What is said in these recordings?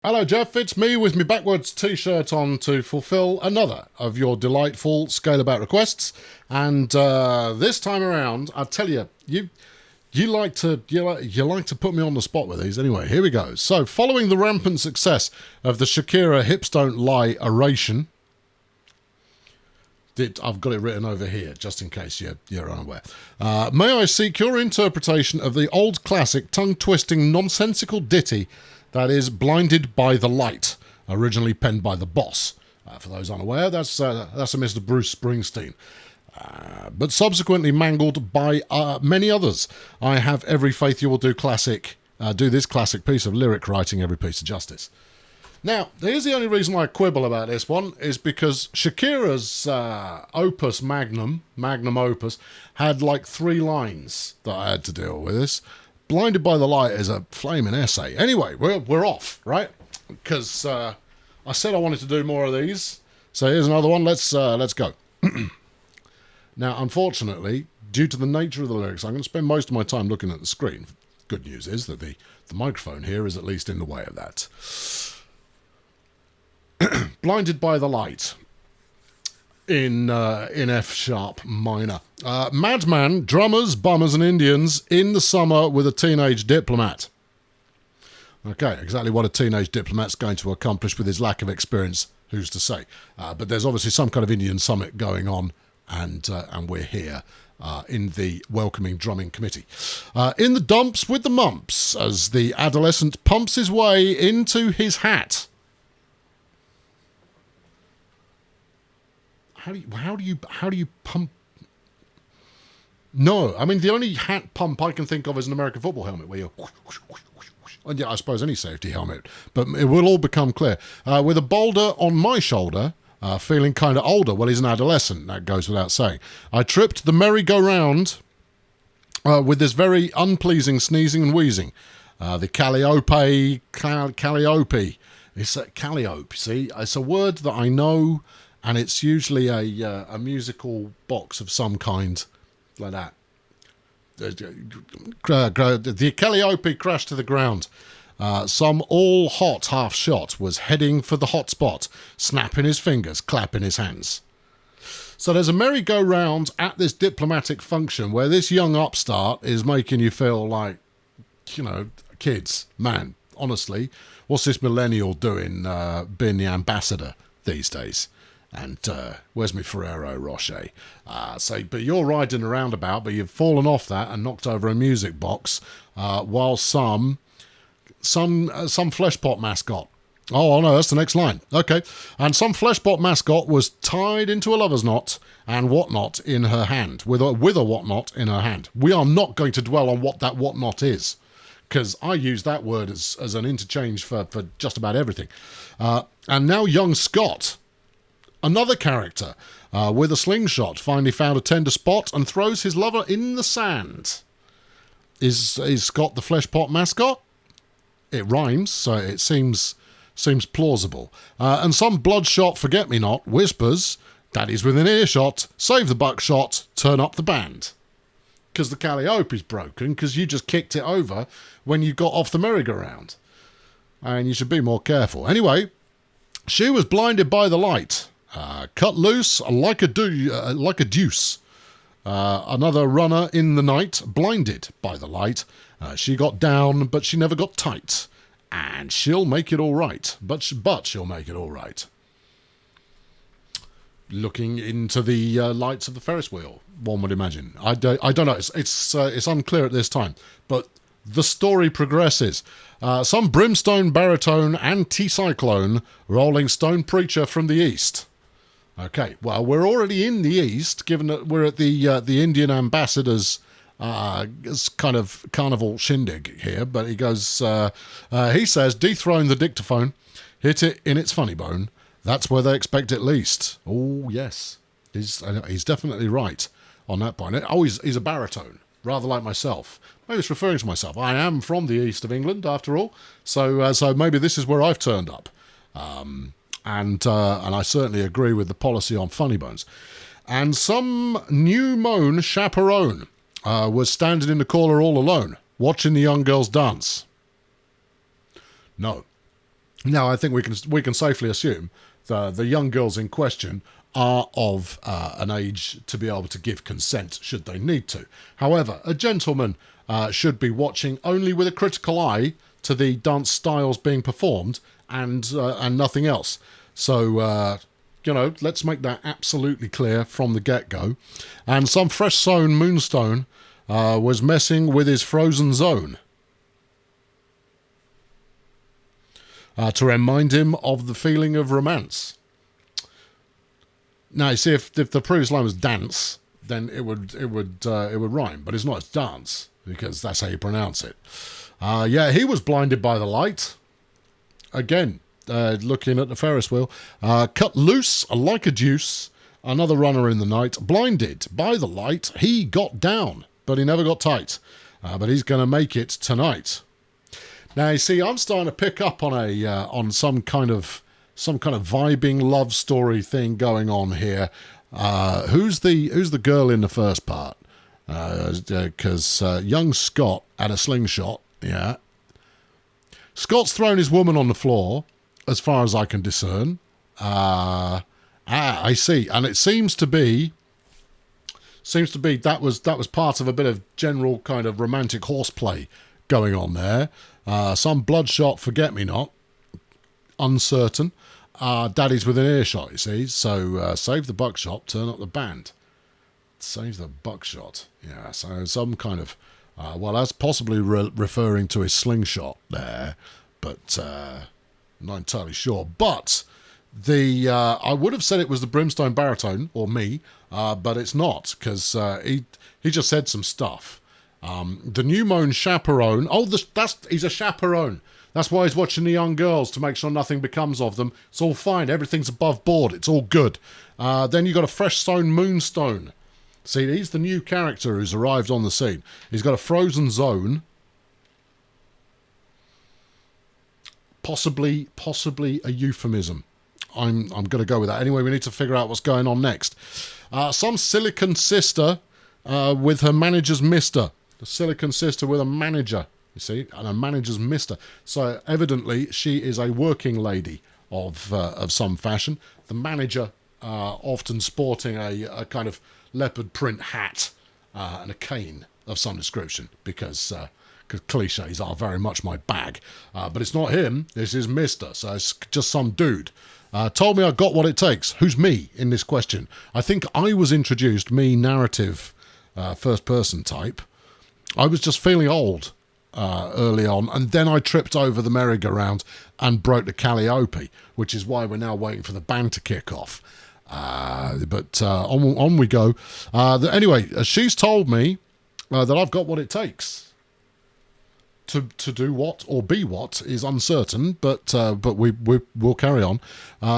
Hello Geoff, it's me with my backwards t-shirt on to fulfill another of your delightful ScaleAbout requests. And this time around, I tell you, you like to put me on the spot with these. Anyway, here we go. So, following the rampant success of the Shakira "Hips Don't Lie" oration, I've got it written over here, just in case you're unaware. May I seek your interpretation of the old classic, tongue-twisting, nonsensical ditty that is "Blinded by the Light," originally penned by the Boss. For those unaware, that's a Mr. Bruce Springsteen. But subsequently mangled by many others. I have every faith you will do this classic piece of lyric writing every piece of justice. Now, here's the only reason I quibble about this one, is because Shakira's opus magnum opus, had like 3 lines that I had to deal with this. "Blinded by the Light" is a flaming essay. Anyway, we're off, right? Because I said I wanted to do more of these. So here's another one. Let's go. Now, unfortunately, due to the nature of the lyrics, I'm going to spend most of my time looking at the screen. Good news is that the microphone here is at least in the way of that. "Blinded by the Light" in F sharp minor. Madman, drummers, bummers and Indians in the summer with a teenage diplomat. Okay, exactly what a teenage diplomat's going to accomplish with his lack of experience, who's to say? But there's obviously some kind of Indian summit going on, and we're here in the welcoming drumming committee. In the dumps with the mumps, as the adolescent pumps his way into his hat. How do you pump? No, I mean, the only hat pump I can think of is an American football helmet where you. And yeah, I suppose any safety helmet, but it will all become clear. With a boulder on my shoulder, feeling kind of older. Well, he's an adolescent, that goes without saying. I tripped the merry-go-round with this very unpleasing sneezing and wheezing. The calliope. It's calliope, see? It's a word that I know, and it's usually a musical box of some kind, like that. The calliope crashed to the ground. Some all hot half shot was heading for the hot spot, snapping his fingers, clapping his hands. So there's a merry-go-round at this diplomatic function where this young upstart is making you feel like, kids, man, honestly, what's this millennial doing being the ambassador these days? And where's my Ferrero Rocher? But you're riding a roundabout, but you've fallen off that and knocked over a music box, while some fleshpot mascot. Oh no, that's the next line. Okay, and some fleshpot mascot was tied into a lover's knot and whatnot in her hand, with a whatnot in her hand. We are not going to dwell on what that whatnot is, because I use that word as an interchange for just about everything. And now young Scott, another character, with a slingshot, finally found a tender spot and throws his lover in the sand. Is Scott the fleshpot mascot? It rhymes, so it seems plausible. And some bloodshot forget-me-not whispers, "Daddy's within earshot, save the buckshot, turn up the band." Because the calliope is broken, because you just kicked it over when you got off the merry-go-round. And you should be more careful. Anyway, she was blinded by the light. Cut loose like a deuce. Another runner in the night, blinded by the light. She got down, but she never got tight. And she'll make it all right. But she'll make it all right. Looking into the lights of the Ferris wheel, one would imagine. I don't know. It's unclear at this time. But the story progresses. Some brimstone baritone anti-cyclone rolling stone preacher from the east. Okay, well, we're already in the east, given that we're at the Indian ambassador's kind of carnival shindig here. But he goes, he says, dethrone the dictaphone, hit it in its funny bone. That's where they expect it least. Oh, yes, he's definitely right on that point. Oh, he's a baritone, rather like myself. Maybe it's referring to myself. I am from the east of England, after all. So maybe this is where I've turned up. And I certainly agree with the policy on funny bones. And some new moan chaperone was standing in the corner all alone, watching the young girls dance. No, Now, I think we can safely assume the young girls in question are of an age to be able to give consent should they need to. However, a gentleman should be watching only with a critical eye to the dance styles being performed and nothing else. So, let's make that absolutely clear from the get-go. And some fresh-sown moonstone was messing with his frozen zone. To remind him of the feeling of romance. Now, you see, if the previous line was dance, then it would rhyme, but it's not. It's dance because that's how you pronounce it. He was blinded by the light. Again, looking at the Ferris wheel, cut loose like a deuce. Another runner in the night, blinded by the light. He got down, but he never got tight. But he's going to make it tonight. Now, you see, I'm starting to pick up on on some kind of vibing love story thing going on here. Who's the girl in the first part? Because young Scott had a slingshot. Yeah, Scott's thrown his woman on the floor, as far as I can discern. I see, and it seems to be that was part of a bit of general kind of romantic horseplay going on there. Some bloodshot forget-me-not, uncertain. Daddy's within earshot, you see. So save the buckshot, turn up the band. Save the buckshot. Yeah, so some kind of... that's possibly referring to his slingshot there, but not entirely sure. But I would have said it was the Brimstone baritone, or me, but it's not, because he just said some stuff. The new moan chaperone. He's a chaperone. That's why he's watching the young girls to make sure nothing becomes of them. It's all fine. Everything's above board. It's all good. Then you got a fresh sown moonstone. See, he's the new character who's arrived on the scene. He's got a frozen zone. Possibly a euphemism. I'm going to go with that. Anyway, we need to figure out what's going on next. Some silicon sister with her manager's mister. The silicon sister with a manager, you see, and a manager's mister. So evidently she is a working lady of some fashion. The manager often sporting a kind of leopard print hat and a cane of some description, because cliches are very much my bag. But it's not him, this is mister, so it's just some dude. Told me I got what it takes. Who's me in this question? I think I was introduced, me narrative first person type. I was just feeling old early on, and then I tripped over the merry-go-round and broke the calliope, which is why we're now waiting for the band to kick off. But on we go. Anyway, she's told me that I've got what it takes. To do what or be what is uncertain, but we'll carry on.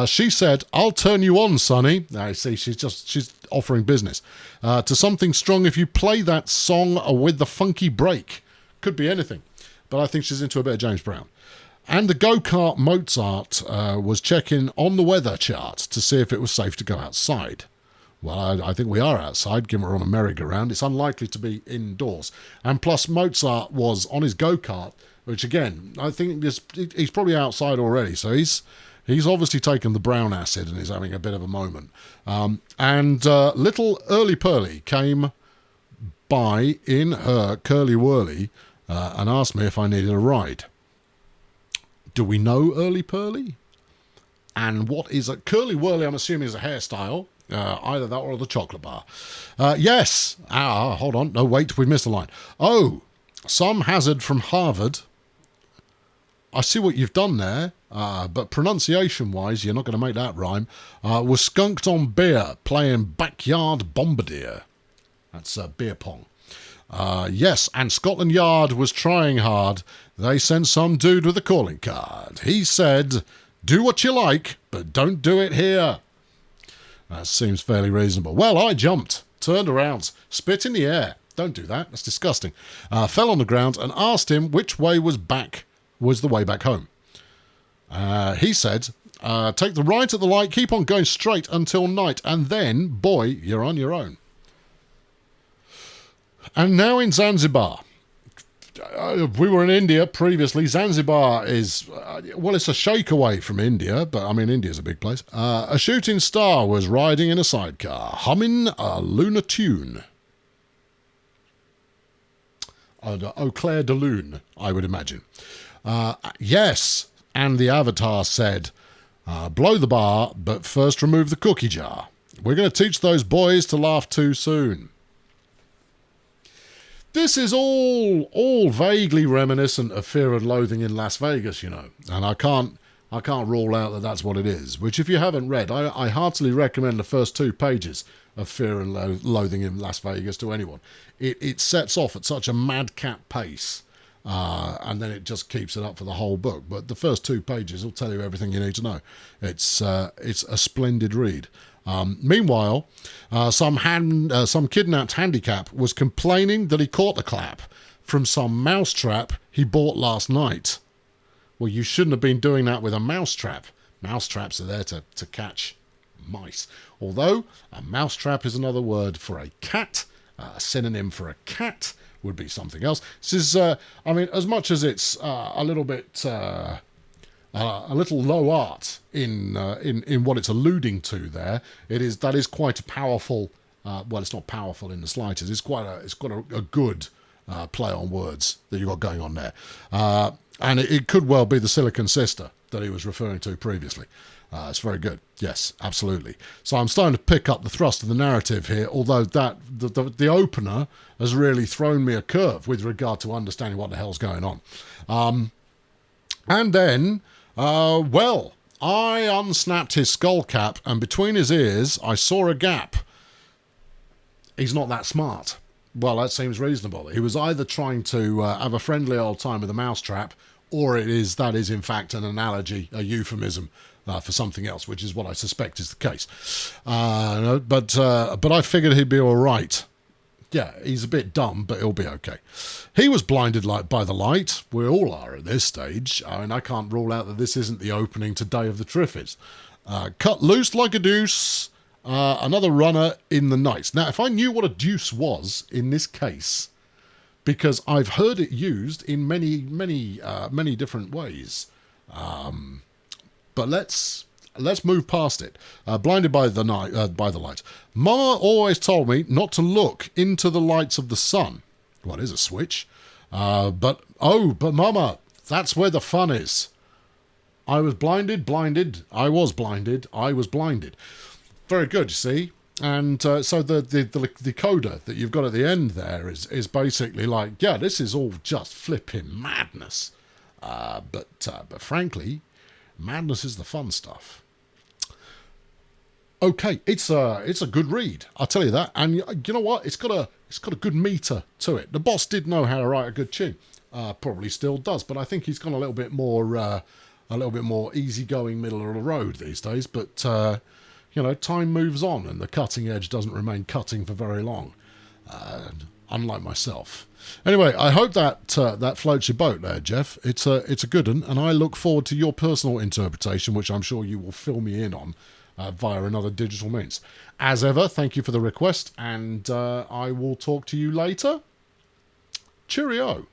She said, "I'll turn you on, Sonny." Now you see, she's offering business to something strong if you play that song with the funky break. Could be anything, but I think she's into a bit of James Brown. And the go-kart Mozart was checking on the weather chart to see if it was safe to go outside. Well, I think we are outside, given we're on a merry-go-round. It's unlikely to be indoors. And plus, Mozart was on his go-kart, which, again, I think he's probably outside already. So he's obviously taken the brown acid and is having a bit of a moment. And little Early Pearly came by in her curly-whirly and asked me if I needed a ride. Do we know Early Pearly? And what is a curly-whirly, I'm assuming, is a hairstyle. Either that or the chocolate bar. Yes. Hold on. No, wait. We missed a line. Oh, some hazard from Harvard. I see what you've done there, but pronunciation-wise, you're not going to make that rhyme. Was skunked on beer, playing backyard bombardier. That's beer pong. Yes, and Scotland Yard was trying hard. They sent some dude with a calling card. He said, "Do what you like, but don't do it here." That seems fairly reasonable. Well, I jumped, turned around, spit in the air. Don't do that. That's disgusting. Fell on the ground and asked him which way was the way back home. He said, take the right at the light, keep on going straight until night, and then, boy, you're on your own. And now in Zanzibar. we were in India previously. Zanzibar is, well, it's a shake away from India, but I mean, India's a big place. A shooting star was riding in a sidecar, humming a lunar tune. Eau Claire de Lune, I would imagine. Yes, and the avatar said, blow the bar, but first remove the cookie jar. We're going to teach those boys to laugh too soon. This is all vaguely reminiscent of Fear and Loathing in Las Vegas, you know, and I can't rule out that that's what it is, which if you haven't read, I heartily recommend the first 2 pages of Fear and Loathing in Las Vegas to anyone. It sets off at such a madcap pace, and then it just keeps it up for the whole book. But the first 2 pages will tell you everything you need to know. It's a splendid read. Meanwhile, some kidnapped handicap was complaining that he caught the clap from some mousetrap he bought last night. Well, you shouldn't have been doing that with a mousetrap. Mousetraps are there to catch mice. Although, a mousetrap is another word for a cat. A synonym for a cat would be something else. This is, I mean, as much as it's a little bit... a little low art in what it's alluding to there. That is quite a powerful. Well, it's not powerful in the slightest. It's got a good play on words that you've got going on there, and it could well be the Silicon Sister that he was referring to previously. It's very good. Yes, absolutely. So I'm starting to pick up the thrust of the narrative here, although the opener has really thrown me a curve with regard to understanding what the hell's going on. And then. Well, I unsnapped his skull cap, and between his ears, I saw a gap. He's not that smart. Well, that seems reasonable. He was either trying to have a friendly old time with a mousetrap, or that is in fact an analogy, a euphemism for something else, which is what I suspect is the case. But I figured he'd be all right. Yeah, he's a bit dumb, but he'll be okay. He was blinded by the light. We all are at this stage. I mean, I can't rule out that this isn't the opening to Day of the Triffids. Cut loose like a deuce. Another runner in the night. Now, if I knew what a deuce was in this case, because I've heard it used in many different ways. But let's move past it. Blinded by the light. Mama always told me not to look into the lights of the sun. Well, it is a switch. But Mama, that's where the fun is. I was blinded. I was blinded. Very good, you see. And so the coda that you've got at the end there is basically like, yeah, this is all just flipping madness. But frankly, madness is the fun stuff. Okay, it's a good read, I'll tell you that. And you know what? It's got a good meter to it. The boss did know how to write a good tune, probably still does. But I think he's gone a little bit more easygoing, middle of the road these days. But time moves on, and the cutting edge doesn't remain cutting for very long, unlike myself. Anyway, I hope that floats your boat there, Geoff. It's a good one, and I look forward to your personal interpretation, which I'm sure you will fill me in on. Via another digital means. As ever, thank you for the request, and I will talk to you later. Cheerio.